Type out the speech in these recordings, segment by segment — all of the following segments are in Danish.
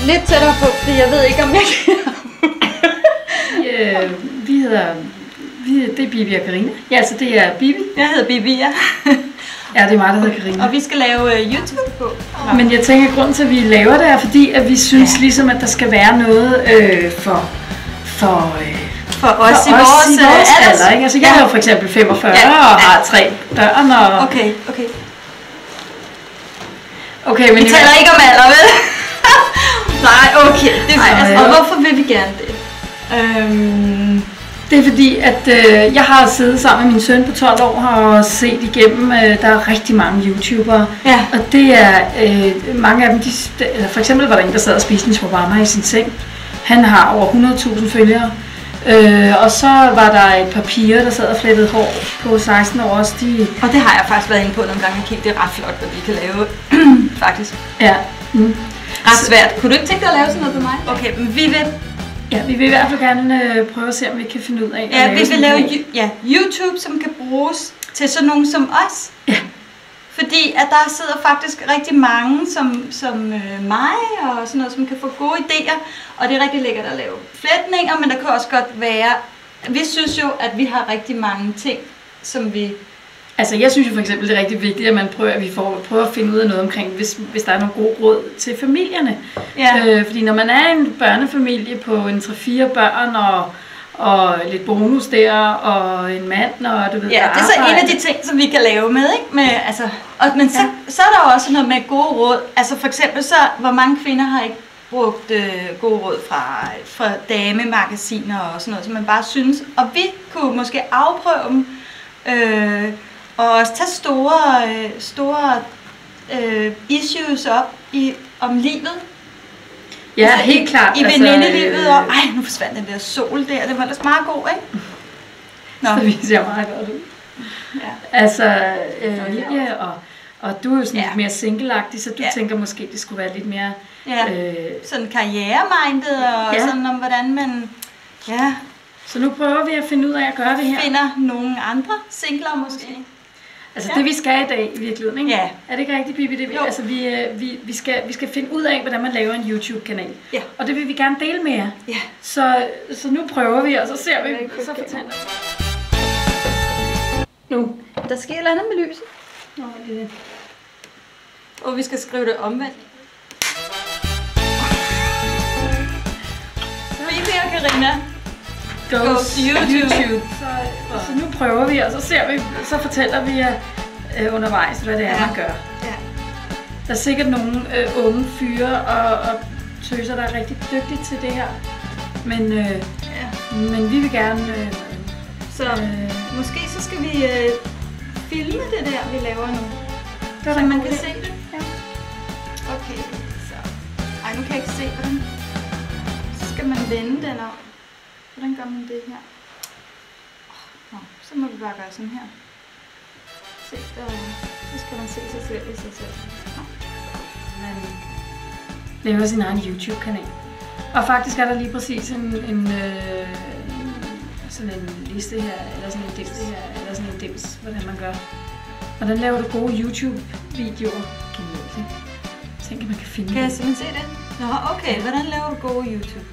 lidt tættere på, fordi jeg ved ikke, om jeg kan. Det er Bibi og Karina. Ja, altså det er Bibi. Jeg hedder Bibi, ja. Ja, det er mig, der hedder Karina. Og vi skal lave YouTube på. Men jeg tænker, at grunden til, at vi laver det, er fordi, at vi synes ligesom, at der skal være noget for os i vores alder. Ikke? Altså, jeg er jo for eksempel 45 og har 3 børn. Og... Okay. Okay, men vi taler ikke om alder, vel? Nej, okay. Det er altså, og hvorfor vil vi gerne det? Det er fordi, at jeg har siddet sammen med min søn på 12 år og set igennem, der er rigtig mange YouTubere. Ja. Og det er mange af dem, for eksempel var der en, der sad og spiste en shawarma i sin seng. Han har over 100.000 følgere. Og så var der et par piger, der sad og flettede hår på 16 år også. Og det har jeg faktisk været inde på nogle gange. Det er ret flot, hvad vi kan lave, faktisk. Ja. Ret svært. Kunne du ikke tænke dig at lave sådan noget på mig? Okay, men vi vil i hvert fald gerne prøve at se, om vi kan finde ud af at vi vil lave YouTube, som kan bruges til sådan nogen som os. Ja. Fordi at der sidder faktisk rigtig mange som mig og sådan noget, som kan få gode idéer. Og det er rigtig lækkert at lave flætninger, men der kan også godt være... Vi synes jo, at vi har rigtig mange ting, som vi... Altså jeg synes jo for eksempel, det er rigtig vigtigt, at man prøver at finde ud af noget omkring, hvis der er nogle gode råd til familierne. Ja. Fordi når man er en børnefamilie på en 3-4 børn og lidt bonus der, og en mand, og du ved... Ja, det er så en af de ting, som vi kan lave med, ikke? Men så er der også noget med gode råd. Altså for eksempel så, hvor mange kvinder har ikke brugt gode råd fra damemagasiner og sådan noget, som man bare synes. Og vi kunne måske afprøve dem, og også tage store issues op om livet. Ja, altså, helt klart. I venindelivet, og nu forsvandt den der sol der, det var ellers meget god, ikke? Nå. Det ser meget godt ud. Ja. Altså, Lidia, og du er jo sådan lidt mere single-agtig, så du tænker måske, det skulle være lidt mere... Ja, sådan karrieremindet, og sådan om, hvordan man... Ja. Så nu prøver vi at finde ud af at gøre det her. Finder nogle andre singler måske. Altså det vi skal i dag i virkeligheden, ikke? Ja. Er det ikke rigtigt, Bibi? Altså vi skal finde ud af, hvordan man laver en YouTube-kanal. Ja. Og det vil vi gerne dele med jer. Ja. Så nu prøver vi, og så ser vi, så fortæller vi. Nu. Der sker et eller andet med lyset. Nå, det er det. Og vi skal skrive det omvendt. Bibi og Karina. Goes to YouTube. Så nu prøver vi, og så ser vi, så fortæller vi undervejs, hvad det er, man gør. Ja. Der er sikkert nogle unge fyre og tøser, der er rigtig dygtige til det her. Men vi vil gerne... måske så skal vi filme det der, vi laver nu. Så man kan se det. Ja. Okay, så... Ej, nu kan jeg ikke se den. Så skal man vende den om. Hvordan gør man det her? Så må vi bare gøre sådan her. Se, så skal man se sig selv i sig selv. Man laver sin egen YouTube-kanal. Og faktisk er der lige præcis sådan en liste her, eller sådan en dims her, eller sådan en dims, hvordan man gør. Hvordan laver du gode YouTube-videoer? Genialt, ikke? Tænk, at man kan finde det. Kan jeg simpelthen se det? Nå, okay. Hvordan laver du gode YouTube?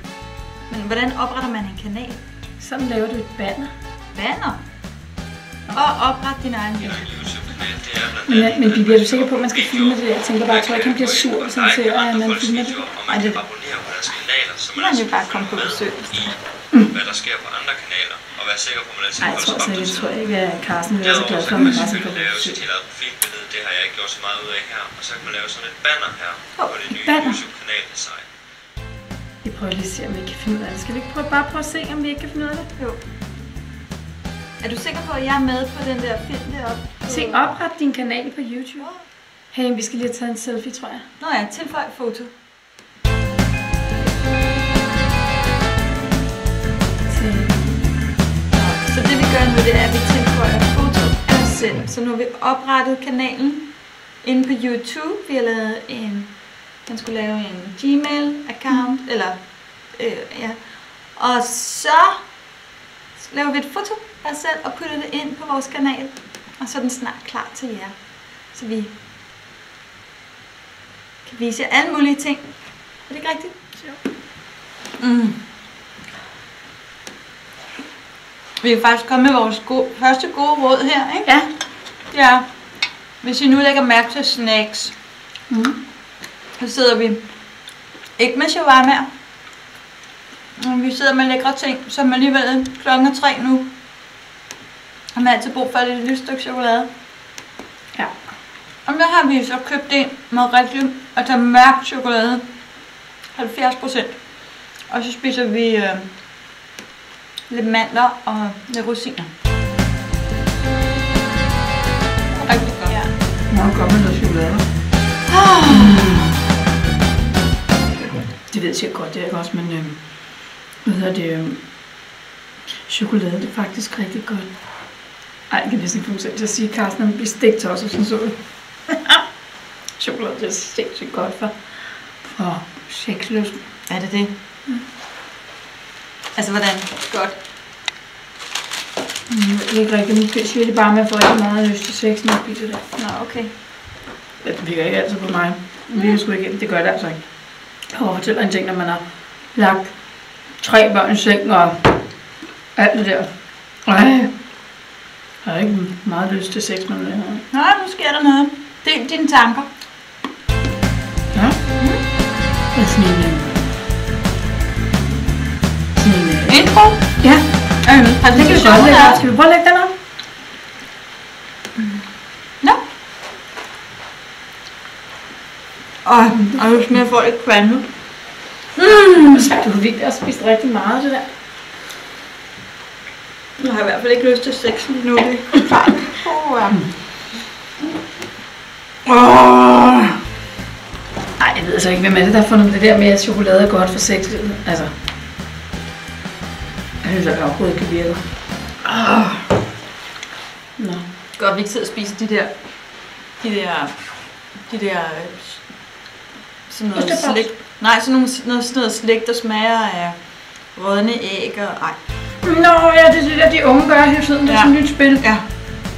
Men hvordan opretter man en kanal? Sådan laver du et banner. Banner? Og opret din egen YouTube. Men Bibi, er du sikker på, at man skal filme det? Jeg tænker bare, at han bliver sur, hvis han ser, at man filmer det. Nej, det man jo bare komme på besøg. Hvad der sker på andre kanaler, og være sikker på, at man er jeg tror ikke, at Carsten vil være så glad for, at man bare skal på besøg. Det har jeg ikke gjort så meget ud af her, og så kan man lave sådan et banner her på det nye YouTube-kanal site. Vi prøver lige at se, om vi kan finde ud af det. Skal vi ikke bare prøve at se, om vi ikke kan finde ud af det? Jo. Er du sikker på, at jeg er med på den der film deroppe? Se, opret din kanal på YouTube. Hey, vi skal lige have taget en selfie, tror jeg. Nå ja, tilføj foto. Så det vi gør nu, det er, at vi tilføjer foto af os selv. Så nu har vi oprettet kanalen inde på YouTube. Vi har lavet han skulle lave en Gmail-account, eller og så laver vi et foto af os selv og putter det ind på vores kanal, og så er den snart klar til jer, så vi kan vise alle mulige ting det ikke rigtigt? Jo. Vi er faktisk kommet med vores første gode råd her, ikke? Ja. Ja. Hvis I nu lægger mærke til snacks, så sidder vi ikke med shawarmaer, men vi sidder med lækre ting, som alligevel klokken 3 nu. Og man har altid brug for et lille stykke chokolade. Ja. Og der har vi så købt en med rigtig, altså mørk chokolade, 70%. Og så spiser vi lidt mandler og lidt rosiner. Rigtig godt. Ja. Meget godt med noget chokolade. Det ved jeg sikkert godt, det er også, men hvad hedder det? Chokolade, det er faktisk rigtig godt. Ej, jeg kan næsten ikke få mig selv til at sige, at Carsten han bliver stegt også, sådan så det. Chokolade, det er sindssygt godt for sexlysten. Er det det? Altså, hvordan? Godt. Jeg ved ikke rigtigt, måske siger det bare, at man får ikke meget lyst til sex, når jeg spiser det. Nå, okay. Det virker ikke altid på mig. Det virker sgu ikke, det gør det altså ikke. Jeg kan fortælle en ting, når man har lagt 3 børn i seng og alt det der. Jeg har ikke meget lyst til sex med det her. Nej, nu sker der noget. Del dine tanker. Ja. Det er sådan en intro? Ja. Det kan vi godt lægge. Skal vi prøve at lægge den op? Nå. Og nu smager folk lidt kvalme. Du har virkelig også spist rigtig meget af det der. Jeg har i hvert fald ikke lyst til sex lige nu. Det er klart. Nej, jeg ved altså ikke, hvem er det, der har fundet det der med, at chokolade er godt for sexlivet. Altså. Jeg synes, at det overhovedet ikke virker. Nå. Godt, vi ikke sidder og spiser de der sådan noget slik. Nej, sådan noget slik, der smager af rådne æg og ej. Nå, ja, det er det der, de unge gør hele tiden. Det er sådan et nyt spil. Ja.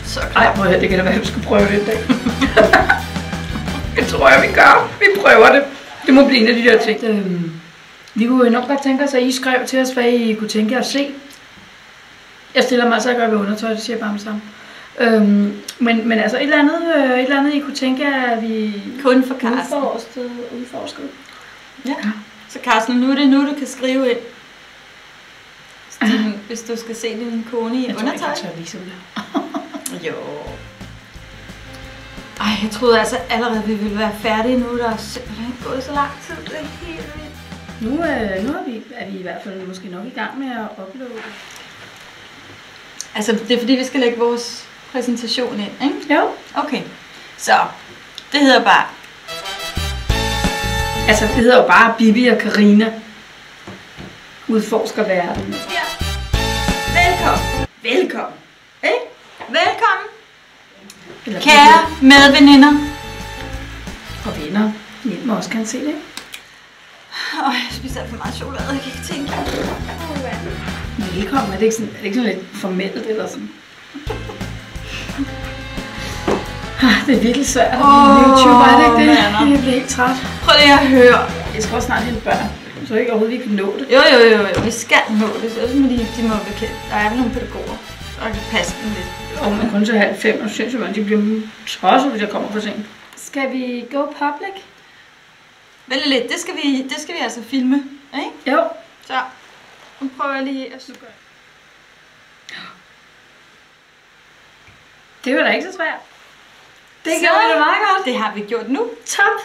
Så klart. Ej, prøv at høre, det kan da være, at vi skal prøve det en dag. Det tror jeg, vi gør. Vi prøver det. Det må blive en af de der ting. Vi kunne nok godt tænke os, at I skrev til os, hvad I kunne tænke jer at se. Jeg stiller mig, så jeg gør ved undertøj, det siger jeg bare med sammen. Men altså et eller andet, I kunne tænke jer, at vi kun for Carsten udforskede. Ja. Så Carsten, nu er det nu, du kan skrive ind. Hvis du skal se din kone i undertøj. Jeg tror ikke, jeg tør vise det. Jo. Ej, jeg troede altså allerede, vi ville være færdige nu. Der er simpelthen gået så lang tid. Det er helt vildt. Nu er vi i hvert fald måske nok i gang med at uploade. Altså, det er fordi, vi skal lægge vores præsentation ind, ikke? Jo. Okay. Så, det hedder bare... Altså, det hedder jo bare Bibi og Karina udforsker verden. Ja. Velkommen. Ikke? Velkommen. Kære medveninder. Og venner. Min må også gerne se det. Jeg spiser alt for meget chokolade, jeg kan ikke tænke. Velkommen. Er det ikke sådan lidt formelt eller sådan? Det er virkelig svært at blive YouTuber, er det ikke det? Jeg bliver helt træt. Prøv lige at høre. Jeg skal også snart hente børn, så ikke overhovedet vi kan nå det. Jo, vi skal nå det. Så må de må bekendt. Der er vel nogle pædagoger, der kan passe dem lidt. Og man kun til 5, og så synes man, de bliver tosset, hvis jeg kommer for sent. Skal vi go public? Vælg lidt. Det skal vi altså filme, ikke? Jo. Så, nu prøver jeg lige at suge. Det var da ikke så svært. Det gjorde vi da meget godt. Det har vi gjort nu. Top.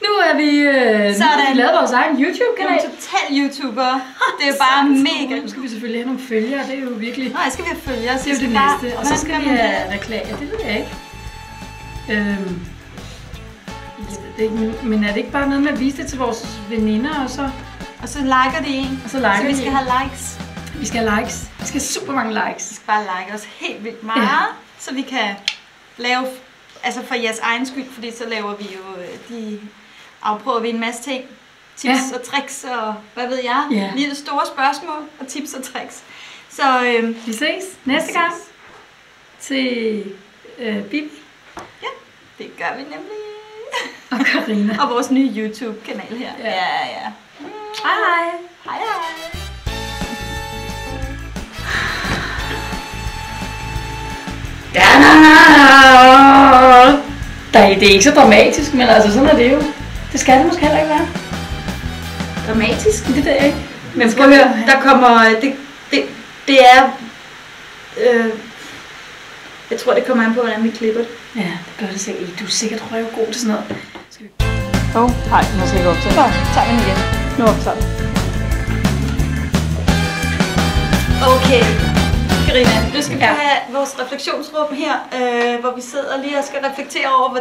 Nu er vi lavet vores egen YouTube-kanal. Nu er total YouTuber. Det er bare mega. Nu skal vi selvfølgelig have nogle følgere, det er jo virkelig... Nej, skal vi have følgere? Det er jo det næste. Og så skal vi have reklamer, det ved jeg ikke. Men er det ikke bare noget med at vise det til vores veninder, og så liker de en. Og så liker så vi skal have likes. Vi skal have likes. Vi skal have super mange likes. Vi skal bare like os helt vildt meget, så vi kan lave, altså for jeres egen skyld, fordi så laver vi jo, afprøver vi en masse ting. Tips og tricks og hvad ved jeg. Lige det store spørgsmål og tips og tricks. Så vi ses næste gang til Bibi. Ja, det gør vi nemlig. Og Karina. Og vores nye YouTube-kanal her. Ja. Hej hej. Hej hej. Det er ikke så dramatisk, men altså sådan er det jo. Det skal det måske heller ikke være. Dramatisk? Det ved jeg ikke. Men prøv at høre, der kommer... Det er... jeg tror, det kommer an på, hvordan vi klipper det. Ja, det gør det sikkert. Du er sikkert røvgod til sådan noget. Skal vi... Nej, nu skal jeg gå op til. Så tager vi den igen. Nu optager vi. Okay, Karina, nu skal vi have vores refleksionsrum her, hvor vi sidder lige og skal reflektere over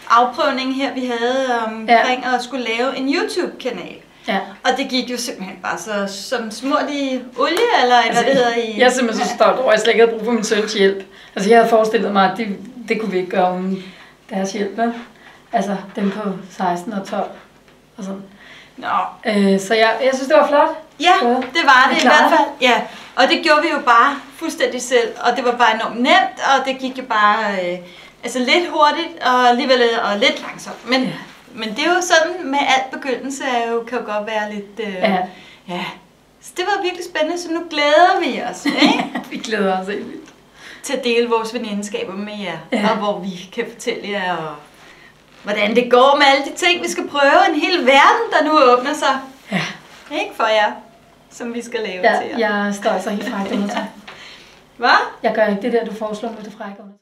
afprøvningen her, vi havde omkring at skulle lave en YouTube-kanal. Ja. Og det gik jo simpelthen bare så som smurt i olie, eller hvad det hedder i... Jeg er simpelthen så stolt over, at jeg slet ikke havde brug for min søns hjælp. Altså jeg havde forestillet mig, at det kunne vi ikke gøre uden deres hjælp. Altså dem på 16 og 12 og sådan. Nå. Så jeg synes, det var flot. Ja, det var det i hvert fald. Ja. Og det gjorde vi jo bare fuldstændig selv, og det var bare enormt nemt, og det gik jo bare lidt hurtigt og alligevel og lidt langsomt. Men det er jo sådan med alt begyndelse, kan jo godt være lidt... Så det var virkelig spændende, så nu glæder vi os, ikke? Vi glæder os helt vildt. Til at dele vores venindskaber med jer, og hvor vi kan fortælle jer, hvordan det går med alle de ting, vi skal prøve. En hel verden, der nu åbner sig. Ja. Ikke for jer, som vi skal lave til jer. Jeg står så helt frækt under. Hvad? Jeg gør ikke det der, du foreslår med det frække under.